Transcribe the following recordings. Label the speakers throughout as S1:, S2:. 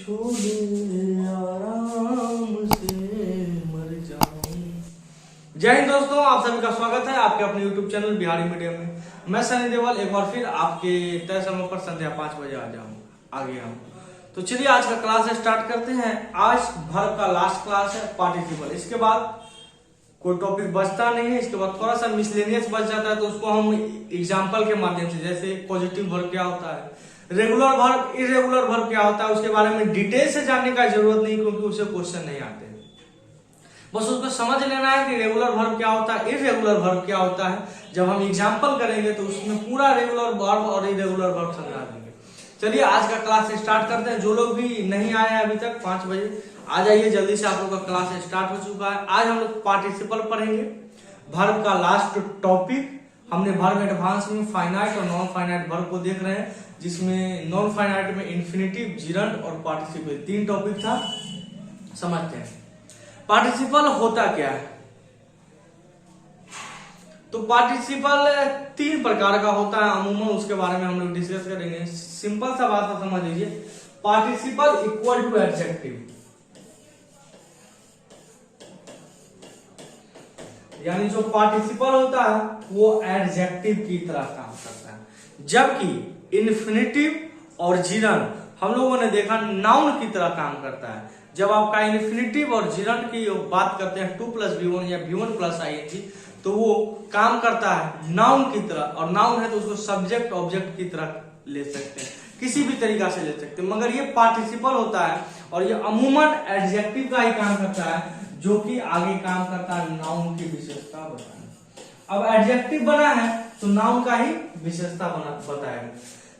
S1: छोड़े आराम से मर जाऊं। जय हिंद दोस्तों, आप सभी का स्वागत है आपके अपने YouTube चैनल बिहारी मीडियम में। मैं सनी देवल एक बार फिर आपके तय समय पर संध्या 5 बजे आ गया हूँ। तो चलिए आज का क्लास स्टार्ट करते हैं। आज वर्ब का लास्ट क्लास है, पार्टिसिपल। इसके बाद कोई टॉपिक बचता नहीं है। इसके बाद थोड़ा सा मिसलेनियस बच जाता है, तो उसको हम एग्जाम्पल के माध्यम से, जैसे पॉजिटिव वर्ब क्या होता है, रेगुलर वर्ब, इरेगुलर वर्ब क्या होता है, उसके बारे में डिटेल से जानने का जरूरत नहीं, क्योंकि उसे क्वेश्चन नहीं आते। बस उसको समझ लेना है कि रेगुलर वर्ब क्या होता है, इरेगुलर वर्ब क्या होता है। जब हम एग्जाम्पल करेंगे तो उसमें पूरा रेगुलर वर्ब और इरेगुलर वर्ब समझा देंगे। चलिए आज का क्लास स्टार्ट करते हैं। जो लोग भी नहीं आए हैं अभी तक 5 बजे आ जाइए जल्दी से, आप लोग का क्लास स्टार्ट हो चुका है। आज हम लोग पार्टिसिपल पढ़ेंगे, वर्ब का लास्ट टॉपिक। हमने वर्ब एडवांस में फाइनाइट और नॉन फाइनाइट वर्ब को देख रहे हैं, जिसमें नॉन फाइनाइट में इन्फिनिटिव, जिरंड और पार्टिसिपल 3 टॉपिक था। समझते हैं पार्टिसिपल होता क्या है। तो पार्टिसिपल 3 प्रकार का होता है अमूमन, उसके बारे में हम लोग डिस्कस करेंगे। सिंपल सा बात समझ लीजिए, पार्टिसिपल इक्वल टू एडजेक्टिव, यानी जो पार्टिसिपल होता है वो एडजेक्टिव की तरह काम करता है, जबकि इन्फिनिटिव और जिरंड हम लोगों ने देखा नाउन की तरह काम करता है। जब आपका इन्फिनिटिव और जिरंड की बात करते हैं 2 + V1 या V1 + ing, तो वो काम करता है नाउन की तरह। और नाउन है तो उसको सब्जेक्ट ऑब्जेक्ट की तरह ले सकते हैं, किसी भी तरीका से ले सकते हैं। मगर ये पार्टिसिपल होता है और ये अमूमन एडजेक्टिव का ही काम करता है, जो कि आगे काम करता है नाउन की विशेषता बताने। अब एडजेक्टिव बना है तो नाउन का ही विशेषता बताएगा।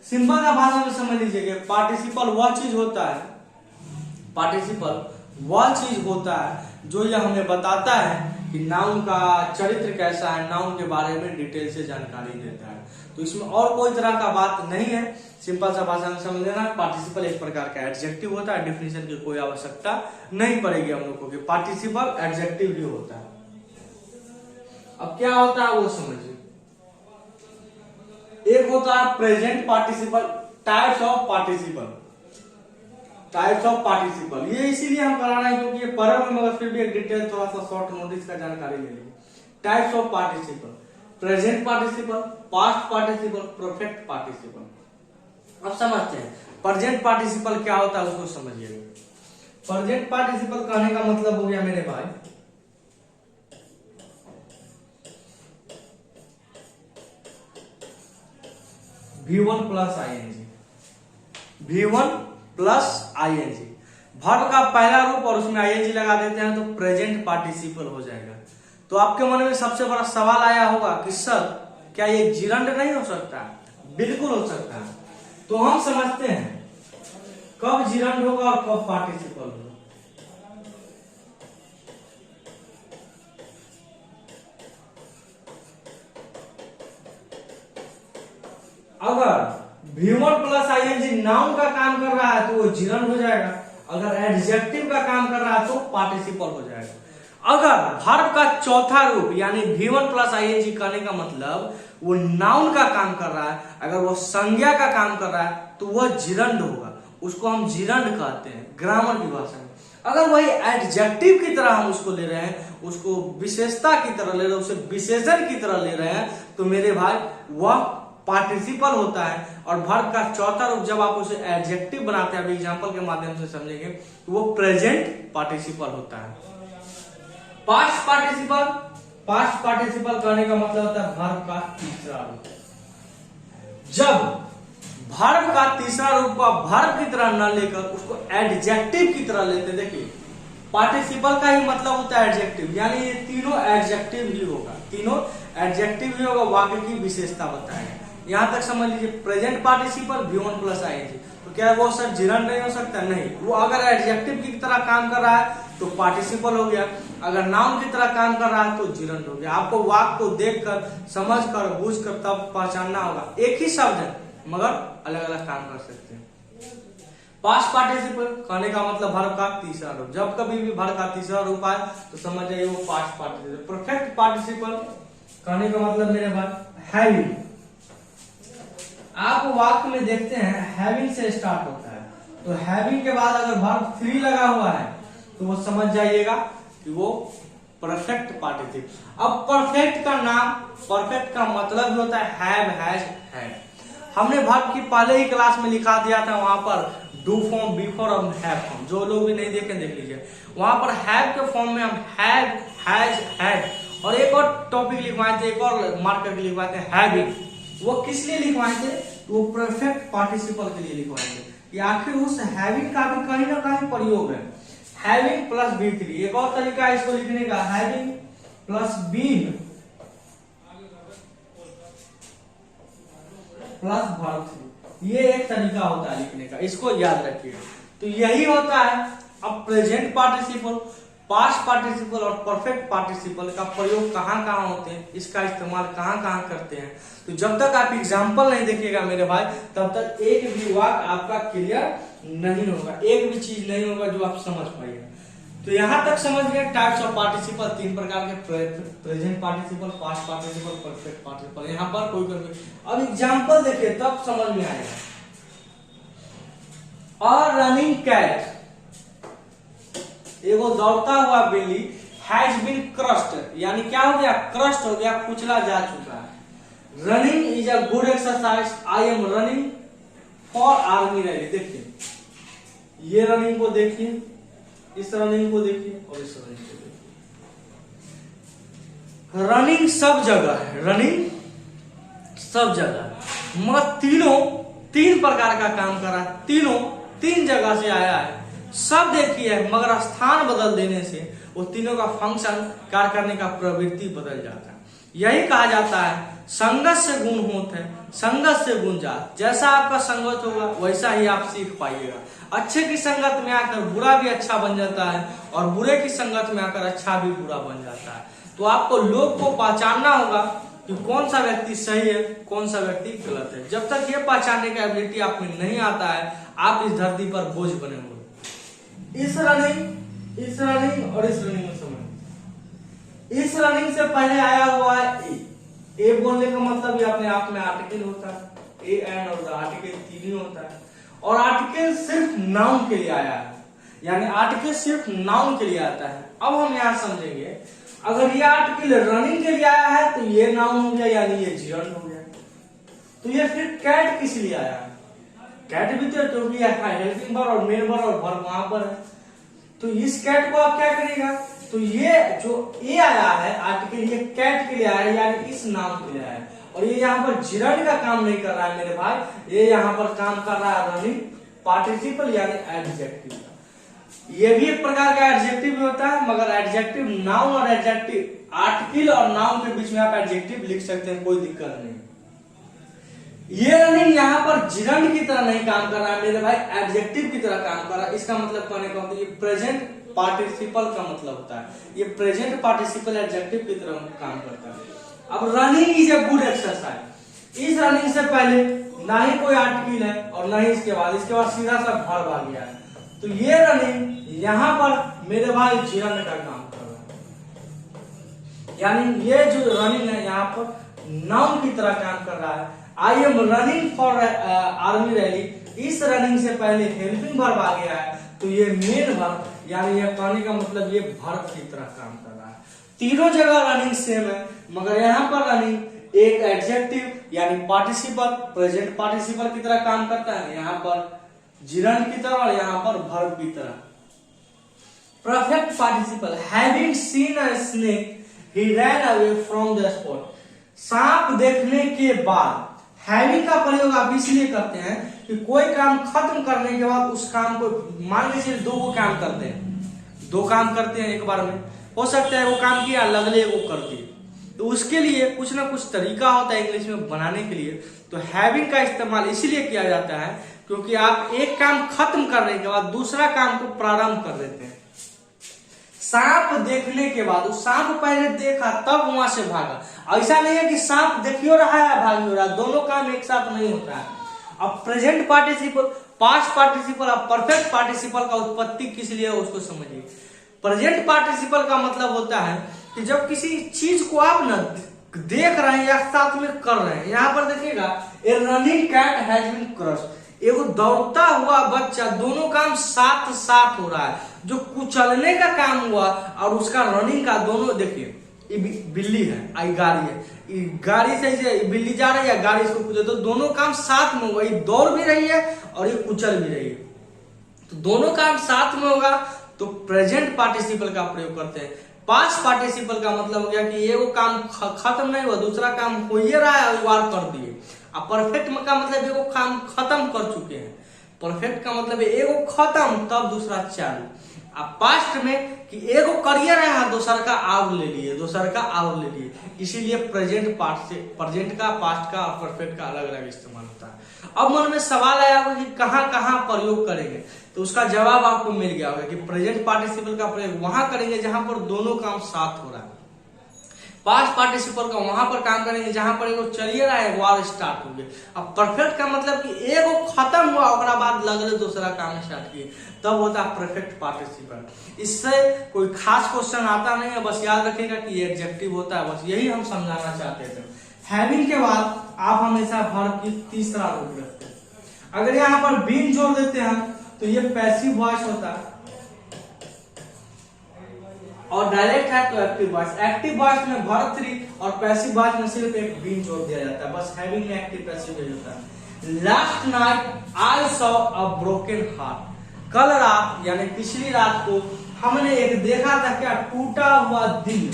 S1: सिंपल का भाषा में समझ लीजिए, पार्टिसिपल वह चीज होता है, पार्टिसिपल वह चीज होता है जो यह हमें बताता है कि नाउन का चरित्र कैसा है, नाउन के बारे में डिटेल से जानकारी देता है। तो इसमें और कोई तरह का बात नहीं है, सिंपल सा भाषा में समझ लेना। पार्टिसिपल एक प्रकार का एडजेक्टिव होता है, डेफिनेशन की कोई आवश्यकता नहीं पड़ेगी हम लोग को कि पार्टिसिपल एडजेक्टिव भी होता है। अब क्या होता है वो समझिए। एक होता है present participle, types of participle, types of participle. ये इसीलिए हम करा रहे हैं क्योंकि ये पढ़ा में, मगर फिर भी एक डिटेल थोड़ा सा शॉर्ट नोटिस का जानकारी ले लीजिए। Types of participle, present participle, past participle, perfect participle. अब समझते हैं प्रेजेंट पार्टिसिपल क्या होता है, उसको समझिएगा। प्रेजेंट पार्टिसिपल कहने का मतलब हो गया मेरे भाई, V1 + ing, V1 + ing। Verb का पहला रूप और उसमें ing लगा देते हैं तो प्रेजेंट पार्टिसिपल हो जाएगा। तो आपके मन में सबसे बड़ा सवाल आया होगा कि सर क्या ये जिरंड नहीं हो सकता? बिल्कुल हो सकता है। तो हम समझते हैं कब जिरंड होगा और कब पार्टिसिपल होगा। अगर V1 + ing नाउन का काम कर रहा है तो वो जिरंड हो जाएगा, अगर एडजेक्टिव का काम कर रहा है तो पार्टिसिपल हो जाएगा। अगर वर्ब का चौथा रूप यानी V1 + ing कहने का मतलब वो नाउन का काम कर रहा है, अगर वो संज्ञा का काम कर रहा है तो वह जिरंड होगा, उसको हम जिरंड कहते हैं ग्रामर की भाषा में। अगर वही एडजेक्टिव की तरह हम उसको ले रहे हैं, उसको विशेषता की तरह ले रहे हैं, उसे विशेषण की तरह ले रहे हैं, तो मेरे भाई वह पार्टिसिपल होता है। और वर्ब का चौथा रूप जब आप उसे एडजेक्टिव बनाते हैं, अभी एग्जांपल के माध्यम से समझेंगे, तो वो प्रेजेंट पार्टिसिपल होता है। पास्ट पार्टिसिपल, पास्ट पार्टिसिपल कहने का मतलब होता है वर्ब का तीसरा रूप। जब वर्ब का तीसरा रूप को वर्ब की तरह न लेकर उसको एडजेक्टिव की तरह लेते, देखिए पार्टिसिपल का ही मतलब होता है एडजेक्टिव, यानी ये तीनों एडजेक्टिव ही होगा, तीनों एडजेक्टिव ही होगा, वाक्य की विशेषता बताएगा। यहां तक समझ लीजिए प्रेजेंट पार्टिसिपल V1 + ing, तो क्या वो सर जिरंड नहीं हो सकता? नहीं, वो अगर एडजेक्टिव की तरह काम कर रहा है तो पार्टिसिपल हो गया, अगर नाउन की तरह काम कर रहा है तो जिरंड हो गया। आपको वाक्य को देखकर, समझकर, बूझकर तब पहचानना होगा। एक ही शब्द है मगर अलग अलग काम कर सकते हैं। पास्ट पार्टिसिपल कहने का मतलब वर्ब का तीसरा रूप, जब कभी भी वर्ब का तीसरा रूप आए तो समझ जाइए वो पास्ट पार्टिसिपल। परफेक्ट पार्टिसिपल कहने का मतलब मेरे भाई हैविंग, आप वाक्य में देखते हैं हैविंग से स्टार्ट होता है, तो हैविंग के बाद अगर वर्ब थ्री लगा हुआ है तो वो समझ जाइएगा कि वो परफेक्ट पार्टिसिपल। अब परफेक्ट का नाम, परफेक्ट का मतलब भी होता है हैव, हैज, हैड। हमने वर्ब की पहले ही क्लास में लिखा दिया था, वहां पर डू फॉर्म, बी फॉर्म और हैव फॉर्म। जो लोग भी नहीं देखे देख लीजिए। वहां पर हैव के फॉर्म में हम हैव, हैज, हैड और एक और टॉपिक लिखवाए थे, एक और मार्क करके लिखवाए थे हैविंग। वो किस लिए लिखवाए थे? वो परफेक्ट पार्टिसिपल के लिए लिखवाए थे कि आखिर उस हैविंग का भी कहीं ना कहीं प्रयोग है। हैविंग प्लस बी थ्री, एक और तरीका है इसको लिखने का, having plus being plus verb three. ये एक तरीका होता है लिखने का, इसको याद रखिए। तो यही होता है। अब प्रेजेंट पार्टिसिपल, पास्ट पार्टिसिपल और परफेक्ट पार्टिसिपल का प्रयोग कहाँ कहाँ होते हैं, इसका इस्तेमाल कहाँ कहाँ करते हैं। तो जब तक आप एग्जाम्पल नहीं देखिएगा मेरे भाई, तब तक एक भी वाक्य आपका क्लियर नहीं होगा, एक भी चीज नहीं होगा जो आप समझ पाइएगा। तो यहां तक समझ गए टाइप्स ऑफ पार्टिसिपल, तीन प्रकार के, present participle, past participle, perfect participle. यहाँ पर कोई अब एग्जाम्पल देखिए तब समझ में आएगा। और रनिंग कैट, एगो दौड़ता हुआ बिल्ली, हैज बीन क्रस्ट, यानी क्या हो गया? क्रस्ट हो गया, कुचला जा चुका है। Running is a good exercise, I am running for army rally. देखिए ये रनिंग को देखिए, इस रनिंग को देखिए और इस रनिंग को देखिए। रनिंग सब जगह है, रनिंग सब जगह है, मगर तीनों तीन प्रकार का काम कर रहा है, तीनों तीन जगह से आया है। सब देखिए मगर स्थान बदल देने से वो तीनों का फंक्शन, कार्य करने का प्रवृत्ति बदल जाता है। यही कहा जाता है संगत से गुण होते हैं, संगत से गुण जात। जैसा आपका संगत होगा वैसा ही आप सीख पाइएगा। अच्छे की संगत में आकर बुरा भी अच्छा बन जाता है और बुरे की संगत में आकर अच्छा भी बुरा बन जाता है। तो आपको लोग को पहचानना होगा कि कौन सा व्यक्ति सही है, कौन सा व्यक्ति गलत है। जब तक ये पहचानने का एबिलिटी आप में नहीं आता है, आप इस धरती पर बोझ बने हुए। इस रनिंग और इस रनिंग में समझ। इस रनिंग से पहले आया हुआ है ए बोलने का मतलब ये अपने आप में आर्टिकल होता है, ए एंड और आर्टिकल तीन ही होता है। और आर्टिकल सिर्फ नाउन के लिए आया है, यानी आर्टिकल सिर्फ नाउन के लिए आता है। अब हम यहां समझेंगे, अगर ये आर्टिकल रनिंग के लिए आया है तो ये नाउन हो गया, यानी ये जिरंड हो गया। तो ये फिर कैट किस लिए आया है? कैट भी तो क्योंकि हेल्पिंग वर्ब और मेन वर्ब और वर्ब वहां पर है। तो इस कैट को आप क्या करेगा? तो ये जो ए आया है आर्टिकल, ये कैट के लिए आया है, यानी इस नाम के लिए आया है। और ये यहाँ पर जिरंड का काम नहीं कर रहा है मेरे भाई, ये यहाँ पर काम कर रहा है रनिंग पार्टिसिपल यानी एडजेक्टिव। ये भी एक प्रकार का एडजेक्टिव भी होता है, मगर एडजेक्टिव नाउन और एडजेक्टिव आर्टिकल और नाउन के बीच में आप एडजेक्टिव लिख सकते हैं, कोई दिक्कत नहीं। ये रनिंग यहाँ पर जिरंड की तरह नहीं काम कर रहा है मेरे भाई, एडजेक्टिव की तरह काम कर रहा है। इसका मतलब कहने का होता है ये प्रेजेंट पार्टिसिपल का मतलब होता है, ये प्रेजेंट पार्टिसिपल एडजेक्टिव की तरह काम करता है। अब running is a good exercise, इस रनिंग से पहले ना ही कोई आर्टिकल है और ना ही इसके बाद सीधा सा वर्ब आ गया है। तो ये रनिंग यहाँ पर मेरे भाई जिरंड का काम कर रहा है, यानी ये जो रनिंग है यहाँ पर नाउन की तरह काम कर रहा है। I am running for army rally, इस रनिंग से पहले हेल्पिंग वर्ब आ गया है, तो ये मेन वर्ब, यानी ये कहने का मतलब ये वर्ब की तरह काम कर रहा है। तीनों जगह रनिंग सेम है, मगर यहाँ पर रनिंग एक एडजेक्टिव यानी पार्टिसिपल, प्रेजेंट पार्टिसिपल की तरह काम करता है, यहाँ पर जिरंड की तरह और यहाँ पर वर्ब की तरह। Perfect participle, having seen a snake he ran away from the spot. सांप देखने के बाद हैविंग का प्रयोग आप इसलिए करते हैं कि कोई काम खत्म करने के बाद उस काम को, मान लीजिए दो काम करते हैं, दो काम करते हैं एक बार में, हो सकता है वो काम किया लगले वो कर दिए, तो उसके लिए कुछ ना कुछ तरीका होता है इंग्लिश में बनाने के लिए। तो हैविंग का इस्तेमाल इसीलिए किया जाता है क्योंकि आप एक काम खत्म करने के बाद दूसरा काम को प्रारंभ कर देते हैं। सांप देखने के बाद, उस सांप पहले देखा तब वहां से भागा। ऐसा नहीं है कि सांप देखियो रहा है भाग हो रहा है, दोनों काम एक साथ नहीं होता है। अब प्रेजेंट पार्टिसिपल, पास्ट पार्टिसिपल और परफेक्ट पार्टिसिपल का उत्पत्ति किस लिए है उसको समझिए। प्रेजेंट पार्टिसिपल का मतलब होता है कि जब किसी चीज को आप न देख रहे हैं या साथ में कर रहे हैं। यहाँ पर देखिएगा, a running cat has been crushed, एगो दौड़ता हुआ बच्चा, दोनों काम साथ साथ हो रहा है। जो कुचलने का काम हुआ और उसका रनिंग का, दोनों देखिए, ये बिल्ली है, आई गाड़ी है, ये गाड़ी से बिल्ली जा रही है, गाड़ी इसको कुचल, तो दोनों काम साथ में होगा। ये दौड़ भी रही है और ये कुचल भी रही है, तो दोनों काम साथ में होगा। तो प्रेजेंट पार्टिसिपल का प्रयोग करते हैं। पास्ट पार्टिसिपल का मतलब हो गया कि ये वो काम खत्म नहीं हुआ, दूसरा काम हो ही रहा है, वार कर दिए। अब परफेक्ट का मतलब एगो काम खत्म कर चुके हैं। परफेक्ट का मतलब एगो खत्म तब दूसरा चालू। अब पास्ट में कि एगो करियर है, दूसर का आउर ले लिए, दूसर का आउर ले लिए, इसीलिए प्रेजेंट पार्ट से प्रेजेंट का, पास्ट का और परफेक्ट का अलग अलग इस्तेमाल होता है। अब मन में सवाल आया होगा कि कहाँ कहाँ प्रयोग करेंगे, तो उसका जवाब आपको मिल गया होगा कि प्रेजेंट पार्टिसिपल का प्रयोग वहां करेंगे जहां पर दोनों काम साथ हो रहा है। पास्ट पार्टिसिपल का वहां पर काम करेंगे जहां पर एगो चलिए रहा है, वार स्टार्ट हो गया। अब परफेक्ट का मतलब कि एगो खत्म हुआ, उसके बाद लगले दूसरा काम स्टार्ट किए, तब होता है परफेक्ट पार्टिसिपल। इससे कोई खास क्वेश्चन आता नहीं है, बस याद रखिएगा कि एडजेक्टिव होता है, बस यही हम समझाना चाहते थे। हैविंग के बाद आप हमेशा वर्ब की तीसरा रूप रखते हैं। अगर यहाँ पर बीन जोड़ देते हैं तो ये पैसिव वॉइस होता है, और डायरेक्ट है तो एक्टिव वॉइस। एक्टिव वॉइस में वर्ब 3 और पैसिव वॉइस में सिर्फ एक बीन जोड़ दिया जाता है, बस हैविंग में एक्टिव पैसिव होता है। Last night I saw a broken heart. कल रात यानी पिछली रात को हमने एक देखा था, क्या? टूटा हुआ दिल।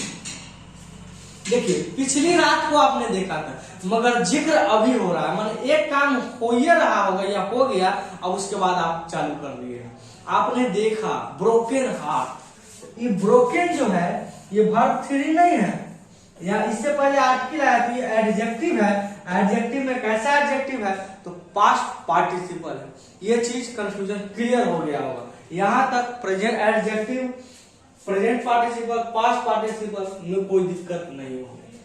S1: देखिए, पिछली रात को आपने देखा था, मगर जिक्र अभी हो रहा है, माने एक काम हो ही रहा होगा या हो गया, अब उसके बाद आप चालू कर दिए। आपने देखा ब्रोकन हार्ट। ये ब्रोकन जो है ये वर्ब 3 नहीं है, या इससे पहले आर्टिकल आया तो ये एडजेक्टिव है। एडजेक्टिव में कैसा एडजेक्टिव है? तो पास्ट पार्टिसिपल है। ये चीज कंफ्यूजन क्लियर हो गया होगा। यहां तक present adjective, present participle, past participle में कोई दिक्कत नहीं होगी।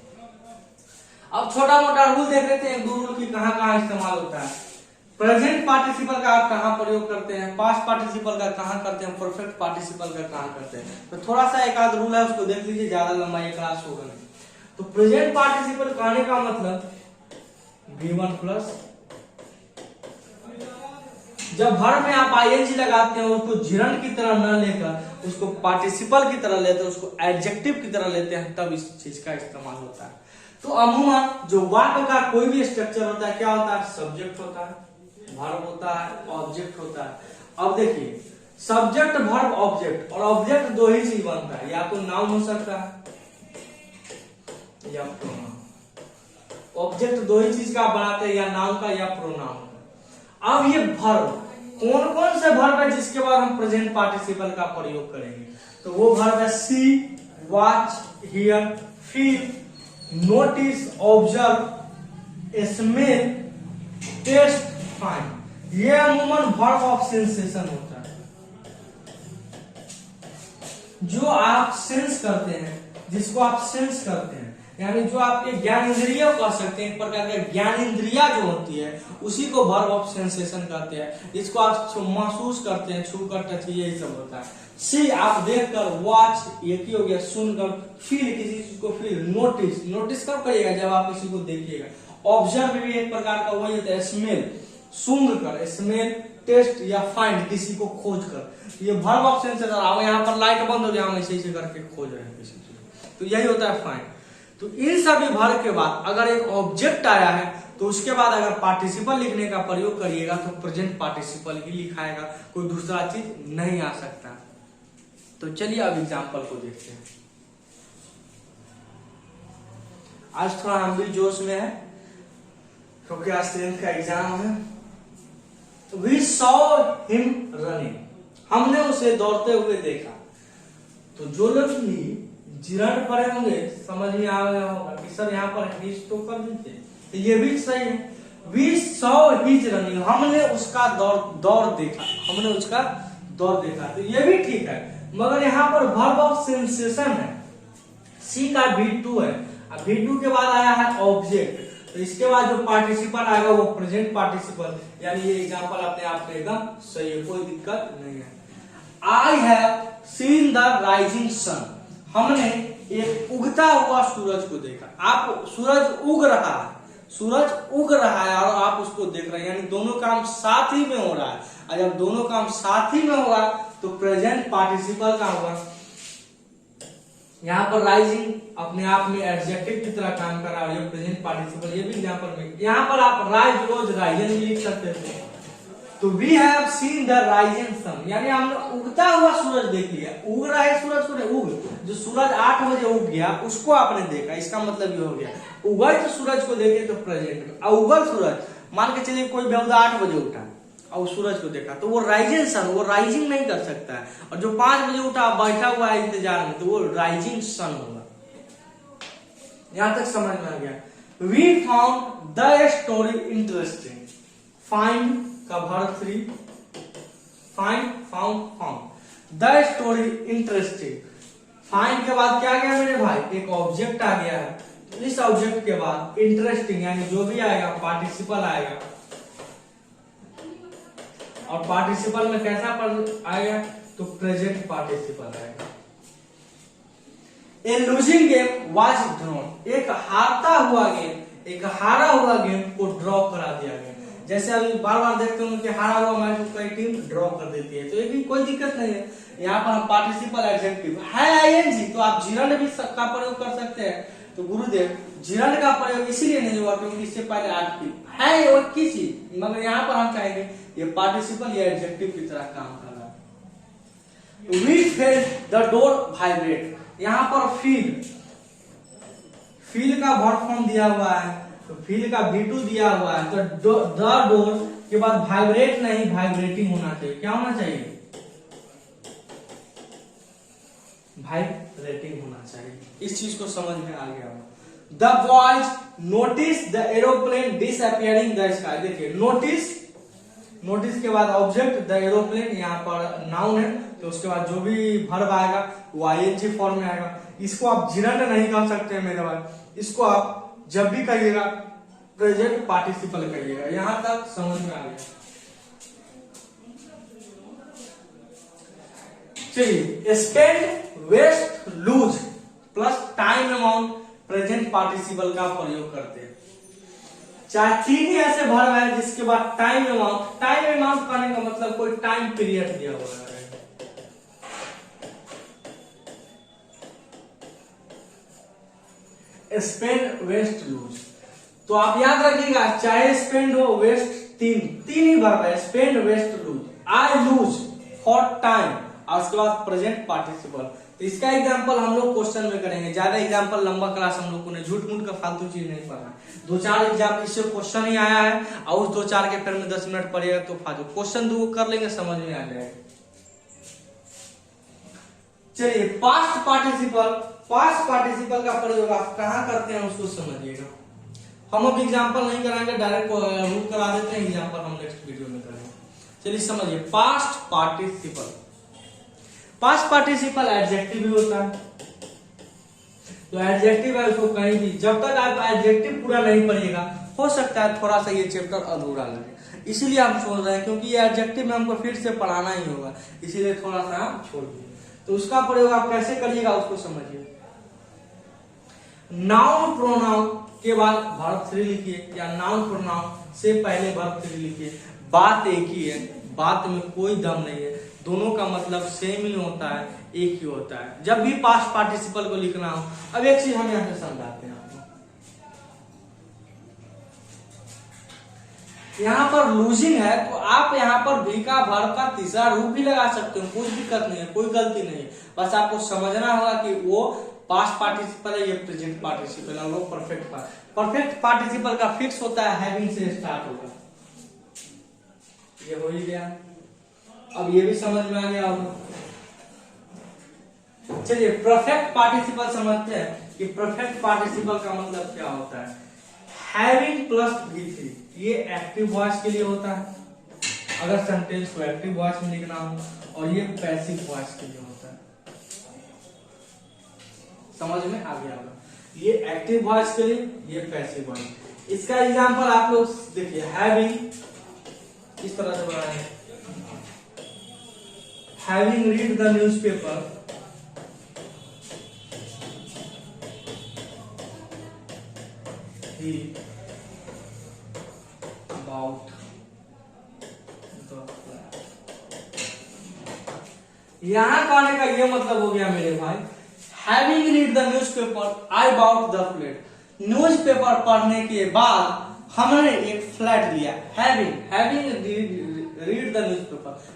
S1: अब छोटा मोटा रूल देख लेते हैं, दो रूल की कहां कहां इस्तेमाल होता है। प्रेजेंट पार्टिसिपल का आप कहां प्रयोग करते हैं, पास्ट पार्टिसिपल का कहां करते हैं, परफेक्ट पार्टिसिपल का कहां करते हैं। तो थोड़ा सा एक आध रूल है, उसको देख लीजिए, ज्यादा लंबा ये क्लास होगा नहीं। तो प्रेजेंट पार्टिसिपल कहने का मतलब V1 प्लस, जब वर्ब में आप आईएनजी लगाते हैं उसको जिरन की तरह न लेकर उसको पार्टिसिपल की तरह लेते हैं, उसको एडजेक्टिव की तरह लेते हैं, तब इस चीज का इस्तेमाल होता है। तो अमूमन जो वाक्य का कोई भी स्ट्रक्चर होता है, क्या होता है? सब्जेक्ट होता है, वर्ब होता है, ऑब्जेक्ट होता है। अब देखिए, सब्जेक्ट, वर्ब, ऑब्जेक्ट, और ऑब्जेक्ट दो ही चीज बनता है, या तो नाउन हो सकता है या प्रोनाउन। ऑब्जेक्ट दो ही चीज का बनाते हैं, या नाउन का या प्रोनाउन का। अब ये वर्ब, कौन कौन से वर्ब है जिसके बाद हम प्रेजेंट पार्टिसिपल का प्रयोग करेंगे? तो वो वर्ब है see, watch, hear, feel, notice, observe, smell, taste, find. ये अमूमन वर्ब ऑफ सेंसेशन होता है, जो आप सेंस करते हैं, जिसको आप सेंस करते हैं, यानी जो आपके ज्ञान इंद्रिय कह सकते हैं, एक प्रकार का ज्ञान इंद्रिया जो होती है उसी को वर्ब ऑफ सेंसेशन कहते हैं। जिसको आप महसूस करते हैं, छू कर, टच, यही सब होता है। सी आप देख कर, वॉच ये की हो गया सुनकर, फील किसी चीज को फील, नोटिस, नोटिस कब करिएगा? जब आप किसी को देखिएगा। ऑब्जर्व भी एक प्रकार का वही होता है, स्मेल सूंघ कर, स्मेल, टेस्ट या फाइंड किसी को खोज कर। ये वर्ब ऑफ सेंसेशन। अब यहाँ पर लाइट बंद हो गया, हम ऐसे करके खोज रहे हैं किसी चीज, तो यही होता है फाइंड। तो इन सभी वर्ब के बाद अगर एक ऑब्जेक्ट आया है तो उसके बाद अगर पार्टिसिपल लिखने का प्रयोग करिएगा तो प्रेजेंट पार्टिसिपल ही लिखाएगा, कोई दूसरा चीज नहीं आ सकता। तो चलिए अब एग्जांपल को देखते हैं। आज थोड़ा हम भी जोश में है क्योंकि आज 10th का एग्जाम है। We saw him running, हमने उसे दौड़ते हुए देखा। तो जो लोग भी जिरन पढ़े होंगे समझ में आ गया होगा कि सर यहाँ पर हिज तो कर दीजिए, तो ये भी सही है। We saw his running, हमने उसका दौड़ देखा, हमने उसका दौड़ देखा, तो ये भी ठीक है। मगर यहाँ पर वर्ब ऑफ सेंसेशन है, सी का V2 है, अब V2 के बाद आया है ऑब्जेक्ट, तो इसके बाद जो पार्टिसिपल आएगा वो प्रेजेंट पार्टिसिपल, यानी ये एग्जांपल अपने आप में एकदम सही है, कोई दिक्कत नहीं है। I have seen the rising sun, हमने एक उगता हुआ सूरज को देखा। आप सूरज उग रहा है, सूरज उग रहा है और आप उसको देख रहे हैं, यानी दोनों काम साथ ही में हो रहा है। और जब दोनों काम साथ ही में होगा तो प्रेजेंट पार्टिसिपल का होगा। यहाँ पर राइजिंग अपने आप में एडजेक्टिव की तरह काम कर रहा है, ये प्रेजेंट पार्टिसिपल। ये भी एग्जांपल में यहाँ पर आप राइज रोज राइजन भी लिख सकते थे। तो we have seen the rising sun, यानी हमने उगता हुआ सूरज देख लिया। उग रहा है सूरज को, उग जो सूरज 8 बजे उग गया उसको आपने देखा, इसका मतलब ये हो गया। उगल जो सूरज को देखे तो प्रेजेंट में, उगल सूरज मान के चलिए कोई बेहुदा 8 बजे उठा और सूरज को देखा तो वो राइजिंग सन, वो राइजिंग नहीं कर सकता है। और जो 5 बजे उठा बैठा हुआ है इंतजार में तो वो राइजिंग सन होगा। यहां तक समझ में आ गया। We found the story interesting. Find का verb 3, find, found, found. The story interesting, find के बाद क्या गया मेरे भाई, एक ऑब्जेक्ट आ गया है। तो इस ऑब्जेक्ट के बाद इंटरेस्टिंग यानी जो भी आएगा पार्टिसिपल आएगा। और पार्टिसिपल में कैसा आएगा, तो प्रेजेंट पार्टिसिपल आएगा। ए लूजिंग गेम वाज ड्रॉन, एक हारता हुआ गेम, एक हारा हुआ गेम को ड्रॉ करा दिया गया। जैसे अभी बार बार देखते हो कि हारा हुआ मैच को कई टीम ड्रॉ कर देती है, तो ये भी कोई दिक्कत नहीं है। यहाँ पर हम पार्टिसिपल एडजेक्टिव है आईएनजी, तो आप जिरंड भी का प्रयोग कर सकते हैं। तो गुरुदेव जिरंड का प्रयोग इसीलिए नहीं हुआ क्योंकि इससे पहले आर्टिकल है और किसी, मगर यहाँ पर हम कहेंगे ये पार्टिसिपल या एडजेक्टिव की तरह काम कर रहा है। We felt the door vibrate, यहाँ पर फील का वर्ब फॉर्म दिया हुआ है, तो फील का V2 दिया हुआ है। तो द डोर के बाद वाइब्रेट नहीं, वाइब्रेटिंग होना चाहिए। क्या होना चाहिए, वाइब्रेटिंग होना चाहिए। इस चीज को समझ में आ गया। The boys notice the aeroplane disappearing the sky. देखिए नोटिस के बाद ऑब्जेक्ट द एरोप्लेन, यहाँ पर नाउन है तो उसके बाद जो भी वर्ब आएगा वो आईएनजी फॉर्म में आएगा। इसको आप जिरंड नहीं कर सकते मेरे भाई, इसको आप जब भी कहिएगा प्रेजेंट पार्टिसिपल कहिएगा। यहां तक समझ में आ गया। चलिए spend, waste, lose plus time amount present participle का प्रयोग करते हैं। चाहे 3 ही ऐसे वर्ब है जिसके बाद टाइम अमाउंट कहने का मतलब कोई टाइम पीरियड दिया हुआ है। स्पेंड, वेस्ट, लूज, तो आप याद रखिएगा चाहे स्पेंड हो वेस्ट, तीन ही वर्ब है, spend, waste, lose. I lose for time और उसके बाद प्रेजेंट पार्टिसिपल। तो इसका एग्जांपल हम लोग क्वेश्चन में करेंगे। ज्यादा एग्जांपल लंबा क्लास हम लोग को नहीं, झूठ मूठ का फालतू चीज नहीं पढ़ना। 2-4 एग्जाम इससे क्वेश्चन ही आया है और उस 2-4 के फिर में 10 मिनट पढ़ेगा तो फालतू क्वेश्चन 2 कर लेंगे, समझ में आ जाएगा। चलिए पास्ट पार्टिसिपल का प्रयोग आप कहां करते हैं उसको समझिएगा। हम अब एग्जांपल नहीं कराएंगे, डायरेक्ट रूल करा देते हैं, एग्जांपल हम नेक्स्ट वीडियो में करेंगे। चलिए समझिए पास्ट पार्टिसिपल एडजेक्टिव भी होता है। तो एडजेक्टिव है उसको कहीं भी, जब तक आप एडजेक्टिव पूरा नहीं पढ़िएगा हो सकता है थोड़ा सा ये चैप्टर अधूरा लगे, इसीलिए हम छोड़ रहे हैं क्योंकि ये एडजेक्टिव में हमको फिर से पढ़ाना ही होगा, इसीलिए थोड़ा सा हम छोड़ दिए। तो उसका प्रयोग आप कैसे करिएगा उसको समझिए। नाउन प्रोनाउन के बाद वर्ब 3 लिखिए या नाउन प्रोनाउन से पहले वर्ब 3 लिखिए। बात एक ही है, बात में कोई दम नहीं है, दोनों का मतलब सेम ही होता है, एक ही होता है। जब भी पास्ट पार्टिसिपल को लिखना हो, अब एक चीज हम यहाँ पे समझाते हैं आपको। यहाँ पर लूजिंग है तो आप यहाँ पर भी का वर्ब का तीसरा रूप भी लगा सकते हो, कोई दिक्कत नहीं है, कोई गलती नहीं है। बस आपको समझना होगा कि वो पास्ट पार्टिसिपल है, ये प्रेजेंट पार्टिसिपल है, वो परफेक्ट पार्टिसिपल का फिक्स होता है, हैविंग से स्टार्ट होगा। ये हो ही गया, अब ये भी समझ में आ गया होगा। चलिए परफेक्ट पार्टिसिपल समझते हैं कि परफेक्ट पार्टिसिपल का मतलब क्या होता है। हैविंग प्लस V3, ये एक्टिव वॉइस के लिए होता है अगर सेंटेंस को एक्टिव वॉइस में लिखना हो, और ये पैसिव वॉइस के लिए होता है। समझ में आ गया होगा, ये एक्टिव वॉइस के लिए, ये पैसिव वॉइस। इसका एग्जांपल आप लोग देखिए, हैविंग इस तरह से बनाए, हैविंग रीड द न्यूज़पेपर, यहाँ कहने का ये मतलब हो गया मेरे भाई, having read the newspaper I bought the flat. Newspaper पढ़ने के बाद हमने एक फ्लैट लिया। हैविंग रीड द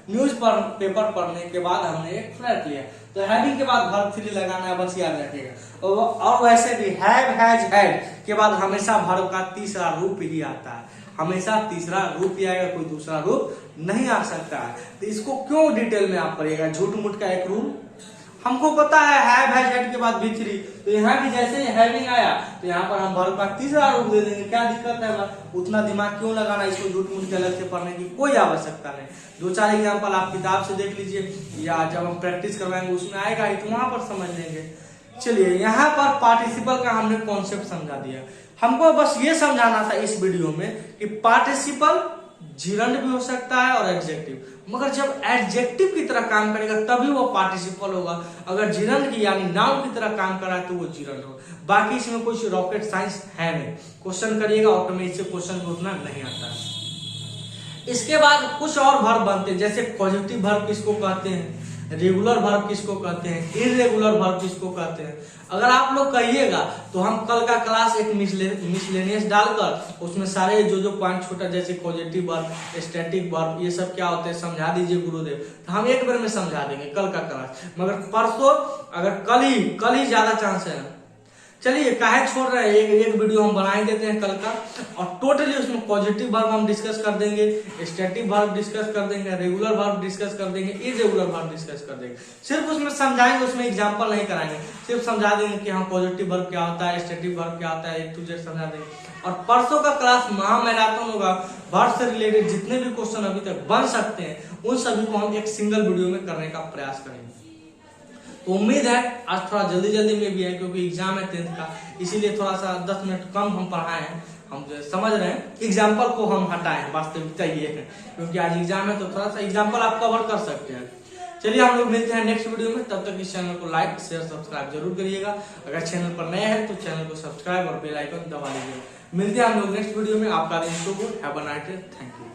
S1: न्यूज़पेपर पढ़ने के बाद हमने एक फ्लैट लिया। तो हैविंग के बाद वर्ब 3 लगाना है, बस याद रखिएगा। और वैसे भी हैव, हैज, हैड के बाद हमेशा वर्ब का तीसरा रूप ही आता है, हमेशा तीसरा रूप ही आएगा, कोई दूसरा रूप नहीं आ सकता है। तो इसको क्यों डिटेल में आप पढ़िएगा, झूठ मूठ का एक रूल हमको पता है, हैव, हैज, हैड के बाद भी 3। तो यहाँ भी जैसे ही हैविंग आया तो यहाँ पर हम वर्ब का तीसरा रूप दे देंगे, क्या दिक्कत है? उतना दिमाग क्यों लगाना, इसको झूठ मूठ के अलग से पढ़ने की कोई आवश्यकता नहीं। 2-4 एग्जाम्पल आप किताब से देख लीजिए या जब हम प्रैक्टिस करवाएंगे उसमें आएगा ही, तो वहां पर समझ लेंगे। चलिए, यहाँ पर पार्टिसिपल का हमने कॉन्सेप्ट समझा दिया। हमको बस ये समझाना था इस वीडियो में कि पार्टिसिपल जिरंड भी हो सकता है और एडजेक्टिव, मगर जब एडजेक्टिव की तरह काम करेगा तभी वो पार्टिसिपल होगा। अगर जिरंड की यानी नाउन की तरह काम कर रहा है तो वो जिरंड होगा। बाकी इसमें कुछ रॉकेट साइंस है नहीं, क्वेश्चन करिएगा ऑटोमेटिक से क्वेश्चन को उतना नहीं आता है। इसके बाद कुछ और वर्ब बनते हैं, जैसे पॉजिटिव वर्ब किसको कहते हैं, रेगुलर वर्ब किसको कहते हैं, इररेगुलर वर्ब किसको कहते हैं। अगर आप लोग कहिएगा तो हम कल का क्लास एक मिसलेनियस डालकर उसमें सारे जो पॉइंट छोटा, जैसे पॉजिटिव वर्ब, स्टैटिक वर्ब, ये सब क्या होते हैं समझा दीजिए गुरुदेव, तो हम एक बार में समझा देंगे कल का क्लास। मगर परसों, अगर कल ही ज्यादा चांस है। चलिए, काहे छोड़ रहे हैं, एक वीडियो हम बना ही देते हैं कल का, और टोटली उसमें पॉजिटिव वर्ब हम डिस्कस कर देंगे, स्टैटिक वर्ब डिस्कस कर देंगे, रेगुलर वर्ब डिस्कस कर देंगे, इररेगुलर वर्ब डिस्कस कर देंगे। सिर्फ उसमें समझाएंगे, उसमें एग्जांपल नहीं कराएंगे, सिर्फ समझा देंगे कि हाँ पॉजिटिव वर्ब क्या होता है, स्टैटिक वर्ब क्या होता है, A to Z समझा देंगे। और परसों का क्लास महामैराथन होगा, वर्ब से रिलेटेड जितने भी क्वेश्चन अभी तक बन सकते हैं उन सभी को हम एक सिंगल वीडियो में करने का प्रयास करेंगे। तो उम्मीद है आज थोड़ा जल्दी में भी है, क्योंकि एग्जाम है 10th का, इसीलिए थोड़ा सा 10 मिनट कम हम पढ़ाए हैं। हम समझ रहे हैं एग्जाम्पल को हम हटाए हैं, वास्तविकता ये है, क्योंकि आज एग्जाम है तो थोड़ा सा एग्जाम्पल आप कवर कर सकते हैं। चलिए, हम लोग मिलते हैं नेक्स्ट वीडियो में, तब तक इस चैनल को लाइक, शेयर, सब्सक्राइब जरूर करिएगा। अगर चैनल पर नए हैं तो चैनल को सब्सक्राइब और बेल आइकन दबा लीजिएगा। मिलते हैं हम लोग नेक्स्ट वीडियो में। आपका दिन शुभ हो, have a nice day, thank you.